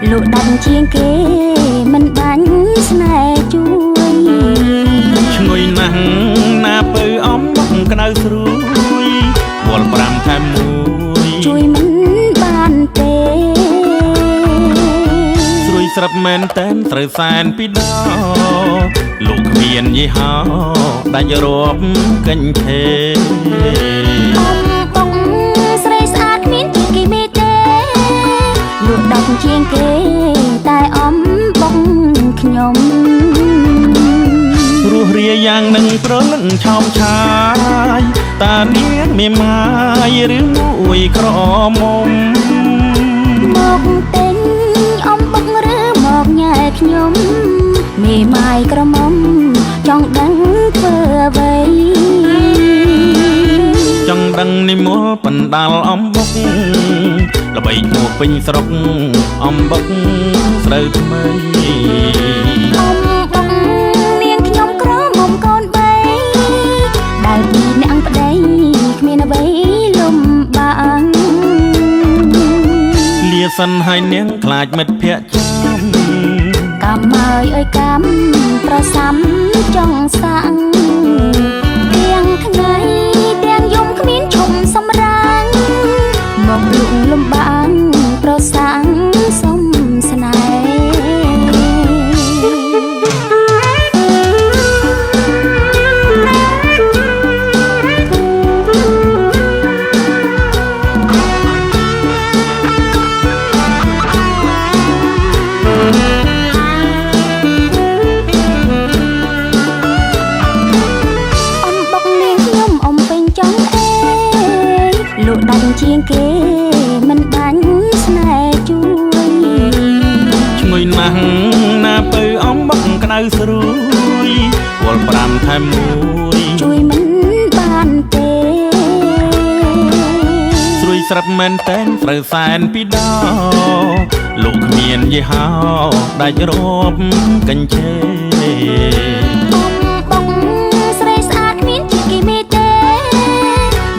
លោកដាច់ជាងគេមិនបាញ់ស្នេហ៍ជួយឈ្ងុយណាស់ណាពៅអំបុកក្តៅស្រួយវល់5ថែមមួយជួយមិនបានទេស្រួយស្រាប់មែនតែនត្រូវសែនពីដលោកគ្មានយីហោដាច់រាប់កិញ្ឆេលោកដាច់ជាងគេតែអំបងខ្ញុំរស់រាយ៉ាងនឹងប្រលឹងឆោមឆាយតានាងមេម៉ាយឬមួយក្រមុំមកទិញអំបងឬមកញ៉ែខ្ញុំមេម៉ាយក្រមុំចង់ដឹងធ្វើអ្វីចង់ដឹងនិមលបណ្ដាលអំបុកល្បីឈ្មោះពេញស្រុកអំបុកស្រូវថ្មីអំបុកនាងខ្ញុំក្រមុំកូនបីដែលពីអ្នកប្តីគ្មានអ្វីលំបាកលាសិនហើយនាងខ្លាចមិត្តភក្តិចាំកម្មអើយកម្មប្រសាំចង់សាំងទាំងថ្ងៃទាំងយំគ្មានឈុំសម្រាំងមកលុកលំបាំងប្រសាំងសុំស្នេលោកដាច់ជាងគេមិនបាញ់ស្នេហ៍ជួយឈ្ងុយណាស់ណាពៅអំបុកក្តៅស្រួយវល់5ថែមមួយជួយមិនបានទេស្រួយស្រាប់មែនតែនត្រូវសែនពីដលោកគ្មានយីហោដាច់រាប់កិញ្ឆេ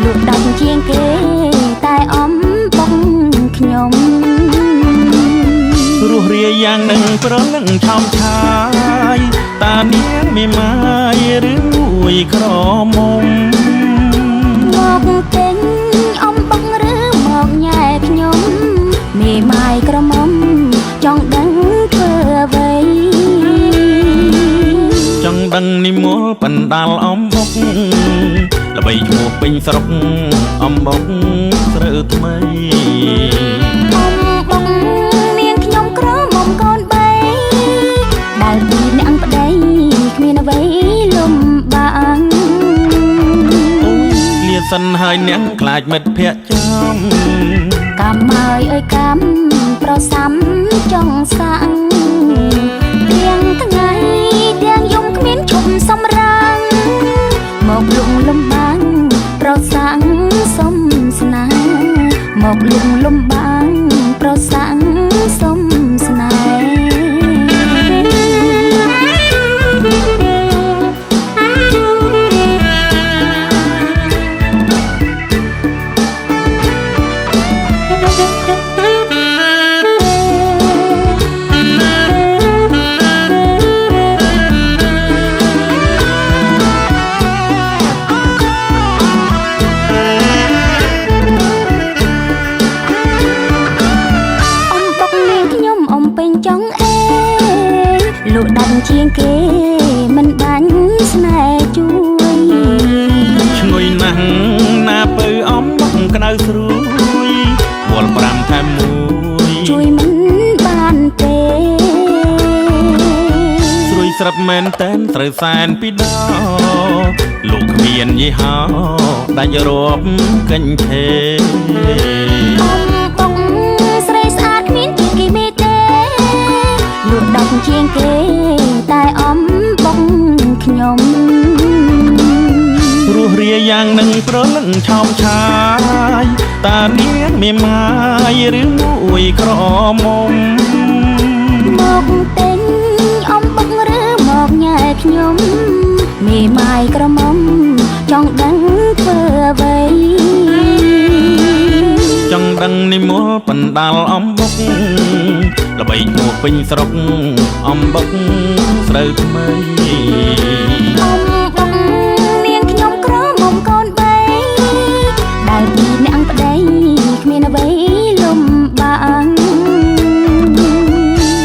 លោកដាច់ជាងគេតែអំបងខ្ញុំរស់រាយ៉ាងនឹងប្រលឹងឆោមឆាយតានាងមេម៉ាយឬមួយក្រមុំមកទិញអំបងឬមកញ៉ែខ្ញុំមេម៉ាយក្រមុំចង់ដឹងធ្វើអ្វីចង់ដឹងនិមលបណ្ដាលអំបុកល្បីឈ្មោះពេញស្រុកអំបុកស្រូវថ្មីអំបុកនាងខ្ញុំក្រមុំកូនបីដែលពីអ្នកប្តីគ្មានអ្វីលំបាកលាសិនហើយអ្នកខ្លាចមិត្តភក្តិចាំកម្មអើយកម្មប្រសាំចង់សាំងទាំងថ្ងៃទាំងយំគ្មានឈប់សម្រាំងមកលុកលំបាំងប្រសាំងសុំស្នេហ៍មកលុកលំបាំងប្រសាំងសុំស្នេលោកដាច់ជាងគេមិនបាញ់ស្នេហ៍ជួយឈ្ងុយណាស់ណាពៅអំបុកក្តៅស្រួយវល់5ថែមមួយជួយមិនបានទេស្រួយស្រាប់មែនតែនត្រូវសែនពីដលោកគ្មានយីហោដាច់រាប់កិញ្ឆេអំបុកស្រីស្អាតគ្មានជាងគេមេទេលោកដាច់ជាងគេតែអំបងខ្ញុំរស់រា រាយ៉ាងនឹងប្រលឹងឆោមឆាយតានាងមានម៉ាយឬមួយក្រមុំមកទិញអំបុកឬមកញ៉ែខ្ញុំមេម៉ាយក្រមុំចង់ដឹងធ្វើអ្វីចង់ដឹងនិមលបណ្ដាលអំបុកល្បីឈ្មោះពេញស្រុកអំបុកស្រូវថ្មីអំបុកនាងខ្ញុំក្រមុំកូនបីដែលពីអ្នកប្តីគ្មានអ្វីលំបាក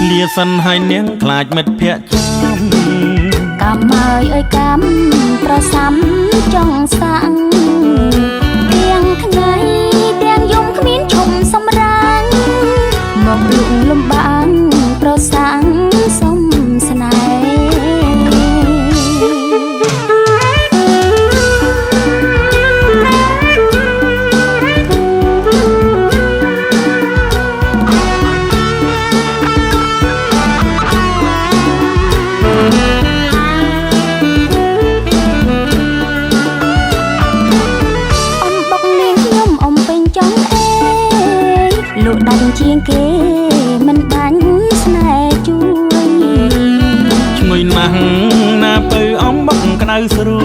លាសិនហើយនាងខ្លាចមិត្តភក្តិចាំកម្មអើយកម្មប្រសាំចង់សាំងទាំងថ្ងៃទាំងយំគ្មានឈប់សម្រាំងមកលុកលំបាំងប្រសាំងសុំស្នេលោកដាច់ជាងគេមិនបាញ់ស្នេហ៍ជួយឈ្ងុយណាស់ណាពៅអំបុកក្តៅស្រួ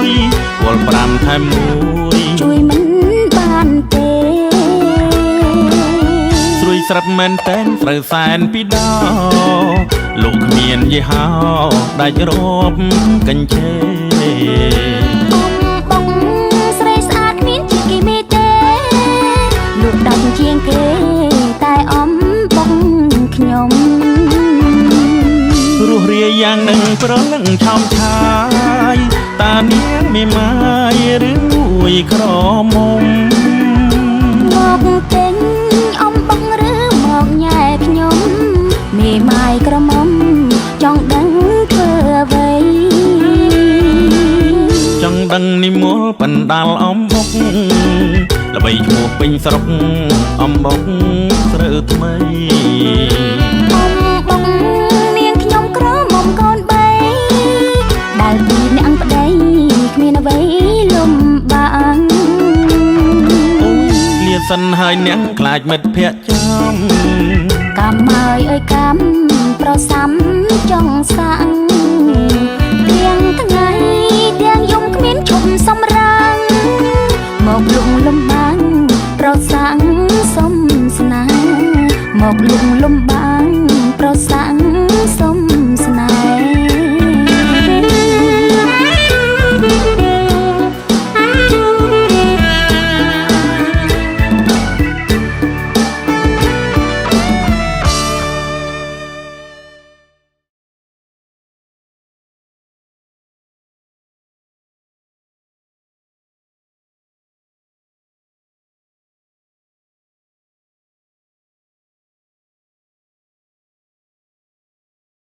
យវល់5ថែម1ជួយមិនបានទេស្រួយស្រាប់មែនតែនត្រូវសែនពីដោលោកគ្មានយីហោដាច់រອບកញ្ឆេបងស្រីស្អាតគ្មានជាគេមេទេលោកដាច់ជាងគេតែអំបងខ្ញុំរស់រាយយ៉ាងនឹងប្រលឹងឆោមឆាយតានាងមេម៉ាយឬមួយក្រមុំមកទិញអំបុកឬមកញ៉ែខ្ញុំមេម៉ាយក្រមុំចង់ដឹងធ្វើអ្វីចង់ដឹងនិមលបណ្ដាលអំបុកល្បីឈ្មោះពេញស្រុកអំបុកស្រូវថ្មីអំបុកនាងខ្ញុំក្រមុំកូនបីដែលពីអ្នកប្តីគ្មានអ្វីលំបាកអូលាសិនហើយនាងខ្លាចមិត្តភក្តិចាំកម្មអើយកម្មប្រសាំចង់សាំងទាំងថ្ងៃទាំងយំគ្មានឈប់សម្រាំងមកលុកលំបាំងប្រសាំងសុំស្នេហ៍មកលុកលំបាំងប្រសាំង